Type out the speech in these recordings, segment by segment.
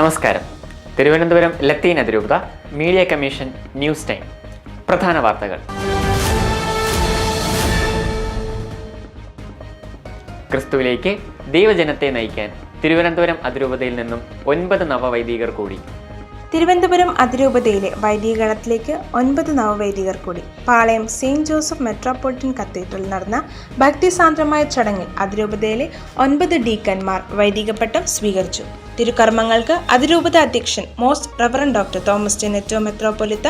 നമസ്കാരം. തിരുവനന്തപുരം ലത്തീൻ അതിരൂപത media commission news time. പ്രധാന വാർത്തകൾ. ക്രിസ്തുവിലേക്ക് ദൈവജനത്തെ നയിക്കാൻ തിരുവനന്തപുരം അതിരൂപതയിൽ നിന്നും 9 നവവൈദികർ കൂടി. തിരുവനന്തപുരം അതിരൂപതയിലെ വൈദികഗണത്തിലേക്ക് 9 നവവൈദികർ കൂടി. പാളയം സെയിന്റ് ജോസഫ് മെട്രോപൊളിറ്റൻ കത്തീഡ്രലിൽ നടന്ന ഭക്തിസാന്ദ്രമായ ചടങ്ങിൽ അതിരൂപതയിലെ 9 ഡീക്കന്മാർ വൈദികപട്ടം സ്വീകരിച്ചു. തിരുക്കർമ്മങ്ങൾക്ക് അതിരൂപത അധ്യക്ഷൻ മോസ്റ്റ് റവറൻ ഡോക്ടർ തോമസ് ടെനെറ്റോ മെത്രോപൊലിത്ത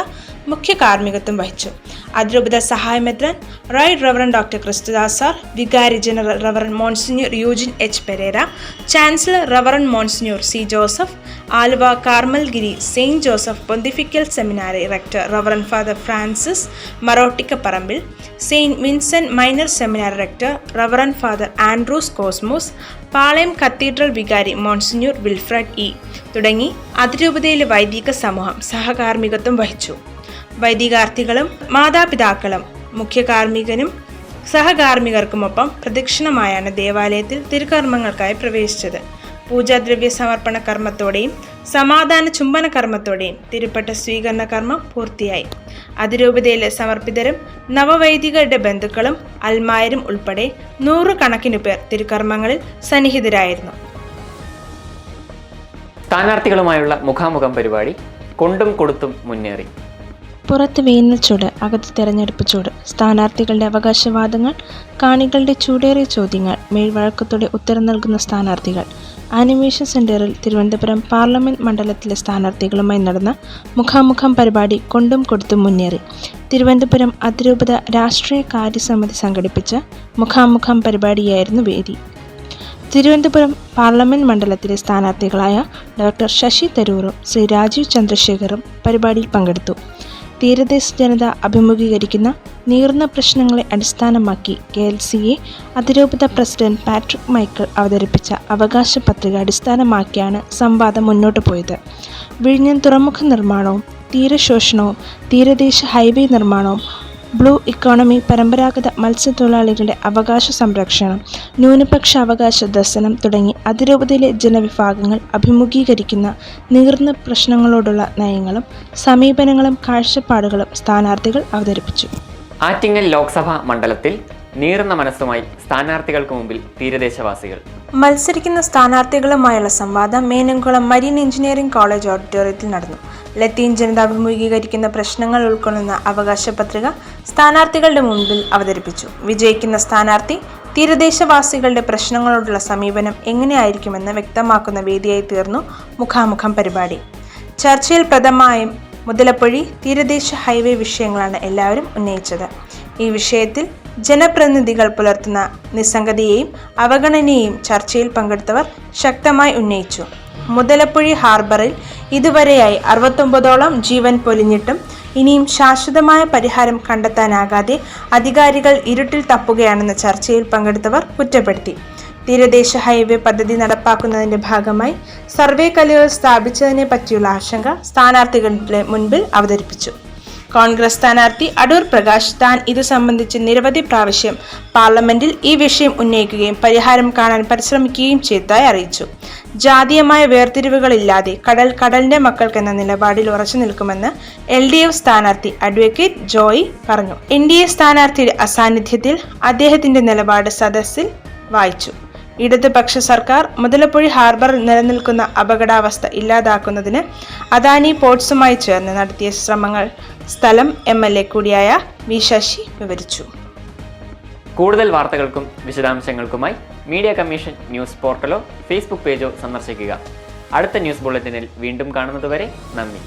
മുഖ്യ കാർമ്മികത്വം വഹിച്ചു. അതിരൂപത സഹായ മെത്രാൻ right reverend doctor Christudas sir, വികാരി general reverend monsignor Eugene H Pereira, chancellor reverend monsignor C Joseph, Aluva Carmelgiri saint Joseph pontifical seminary rector reverend father Francis Marottikkaparambil, saint Vincent minor seminary rector reverend father Andrews Cosmos, Palayam cathedral വികാരി monsignor Wilfred E തുടങ്ങി അതിരൂപതയിലെ വൈദിക സമൂഹം സഹകാർമ്മികത്വം വഹിച്ചു. വൈദികാർത്ഥികളും മാതാപിതാക്കളും മുഖ്യ കാർമ്മികനും സഹകാർമ്മികർക്കുമൊപ്പം പ്രദക്ഷിണമായാണ് ദേവാലയത്തിൽ തിരുക്കർമ്മങ്ങൾക്കായി പ്രവേശിച്ചത്. പൂജാദ്രവ്യ സമർപ്പണ കർമ്മത്തോടെയും സമാധാന ചുംബന കർമ്മത്തോടെയും തിരുപ്പട്ട സ്വീകരണ കർമ്മം പൂർത്തിയായി. അതിരൂപതയിലെ സമർപ്പിതരും നവവൈദികരുടെ ബന്ധുക്കളും അൽമായരും ഉൾപ്പെടെ 100 കണക്കിനു പേർ തിരുക്കർമ്മങ്ങളിൽ സന്നിഹിതരായിരുന്നു. സ്ഥാനാർത്ഥികളുമായുള്ള മുഖാമുഖം പരിപാടി കൊണ്ടും കൊടുത്തും മുന്നേറി. പുറത്ത് വേനൽ ചൂട്, അകത്ത് തെരഞ്ഞെടുപ്പ് ചൂട്. സ്ഥാനാർത്ഥികളുടെ അവകാശവാദങ്ങൾ, കാണികളുടെ ചൂടേറിയ ചോദ്യങ്ങൾ, മേൽവഴക്കത്തോടെ ഉത്തരം നൽകുന്ന സ്ഥാനാർത്ഥികൾ. ആനിമേഷൻ സെന്ററിൽ തിരുവനന്തപുരം പാർലമെന്റ് മണ്ഡലത്തിലെ സ്ഥാനാർത്ഥികളുമായി നടന്ന മുഖാമുഖം പരിപാടി കൊണ്ടും കൊടുത്തും മുന്നേറി. തിരുവനന്തപുരം അതിരൂപത രാഷ്ട്രീയ കാര്യസമിതി സംഘടിപ്പിച്ച മുഖാമുഖം പരിപാടിയായിരുന്നു വേദി. തിരുവനന്തപുരം പാർലമെന്റ് മണ്ഡലത്തിലെ സ്ഥാനാർത്ഥികളായ ഡോക്ടർ ശശി തരൂറും ശ്രീ രാജീവ് ചന്ദ്രശേഖറും പരിപാടിയിൽ പങ്കെടുത്തു. തീരദേശ ജനത അഭിമുഖീകരിക്കുന്ന നീറുന്ന പ്രശ്നങ്ങളെ അടിസ്ഥാനമാക്കി KLCA അതിരൂപത പ്രസിഡന്റ് പാട്രിക് മൈക്കിൾ അവതരിപ്പിച്ച അവകാശ പത്രിക അടിസ്ഥാനമാക്കിയാണ് സംവാദം മുന്നോട്ട് പോയത്. വിഴിഞ്ഞം തുറമുഖ നിർമ്മാണവും തീരശോഷണവും തീരദേശ ഹൈവേ നിർമ്മാണവും ബ്ലൂ ഇക്കോണമി, പരമ്പരാഗത മത്സ്യത്തൊഴിലാളികളുടെ അവകാശ സംരക്ഷണം, ന്യൂനപക്ഷ അവകാശ ദർശനം തുടങ്ങി അതിരൂപതയിലെ ജനവിഭാഗങ്ങൾ അഭിമുഖീകരിക്കുന്ന നീറുന്ന പ്രശ്നങ്ങളോടുള്ള നയങ്ങളും സമീപനങ്ങളും കാഴ്ചപ്പാടുകളും സ്ഥാനാർത്ഥികൾ അവതരിപ്പിച്ചു. ആറ്റിങ്ങൽ ലോക്സഭാ മണ്ഡലത്തിൽ നീറുന്ന മനസ്സുമായി സ്ഥാനാർത്ഥികൾക്ക് മുമ്പിൽ തീരദേശവാസികൾ. മത്സരിക്കുന്ന സ്ഥാനാർത്ഥികളുമായുള്ള സംവാദം മേനംകുളം മരീൻ എഞ്ചിനീയറിംഗ് കോളേജ് ഓഡിറ്റോറിയത്തിൽ നടന്നു. ലത്തീൻ ജനത അഭിമുഖീകരിക്കുന്ന പ്രശ്നങ്ങൾ ഉൾക്കൊള്ളുന്ന അവകാശ പത്രിക സ്ഥാനാർത്ഥികളുടെ മുമ്പിൽ അവതരിപ്പിച്ചു. വിജയിക്കുന്ന സ്ഥാനാർത്ഥി തീരദേശവാസികളുടെ പ്രശ്നങ്ങളോടുള്ള സമീപനം എങ്ങനെയായിരിക്കുമെന്ന് വ്യക്തമാക്കുന്ന വേദിയായി തീർന്നു മുഖാമുഖം പരിപാടി. ചർച്ചയിൽ പ്രഥമമായും മുതലപ്പൊഴി, തീരദേശ ഹൈവേ വിഷയങ്ങളാണ് എല്ലാവരും ഉന്നയിച്ചത്. ഈ വിഷയത്തിൽ ജനപ്രതിനിധികൾ പുലർത്തുന്ന നിസ്സംഗതയെയും അവഗണനയെയും ചർച്ചയിൽ പങ്കെടുത്തവർ ശക്തമായി ഉന്നയിച്ചു. മുതലപ്പൊഴി ഹാർബറിൽ ഇതുവരെയായി 69ഓളം ജീവൻ പൊലിഞ്ഞിട്ടും ഇനിയും ശാശ്വതമായ പരിഹാരം കണ്ടെത്താനാകാതെ അധികാരികൾ ഇരുട്ടിൽ തപ്പുകയാണെന്ന് ചർച്ചയിൽ പങ്കെടുത്തവർ കുറ്റപ്പെടുത്തി. തീരദേശ ഹൈവേ പദ്ധതി നടപ്പാക്കുന്നതിന്റെ ഭാഗമായി സർവേ കല്ലുകൾ സ്ഥാപിച്ചതിനെ പറ്റിയുള്ള ആശങ്ക സ്ഥാനാർത്ഥികളുടെ മുൻപിൽ അവതരിപ്പിച്ചു. കോൺഗ്രസ് സ്ഥാനാർത്ഥി അടൂർ പ്രകാശ് താൻ ഇത് സംബന്ധിച്ച് നിരവധി പ്രാവശ്യം പാർലമെന്റിൽ ഈ വിഷയം ഉന്നയിക്കുകയും പരിഹാരം കാണാൻ പരിശ്രമിക്കുകയും ചെയ്തതായി അറിയിച്ചു. ജാതീയമായ വേർതിരിവുകളില്ലാതെ കടലിന്റെ മക്കൾക്കെന്ന നിലപാടിൽ ഉറച്ചു നിൽക്കുമെന്ന് LDF സ്ഥാനാർത്ഥി അഡ്വക്കേറ്റ് ജോയി പറഞ്ഞു. NDA സ്ഥാനാർത്ഥിയുടെ അസാന്നിധ്യത്തിൽ അദ്ദേഹത്തിന്റെ നിലപാട് സദസ്സിൽ വായിച്ചു. ഇടതുപക്ഷ സർക്കാർ മുതലപ്പൊഴി ഹാർബറിൽ നിലനിൽക്കുന്ന അപകടാവസ്ഥ ഇല്ലാതാക്കുന്നതിന് അദാനി പോർട്സുമായി ചേർന്ന് നടത്തിയ ശ്രമങ്ങൾ സ്ഥലം MLA കൂടിയായ വി ശശി വിവരിച്ചു. കൂടുതൽ വാർത്തകൾക്കും വിശദാംശങ്ങൾക്കുമായി മീഡിയ കമ്മീഷൻ ന്യൂസ് പോർട്ടലോ ഫേസ്ബുക്ക് പേജോ സന്ദർശിക്കുക. അടുത്ത ന്യൂസ് ബുള്ളറ്റിനിൽ വീണ്ടും കാണുന്നതുവരെ നന്ദി.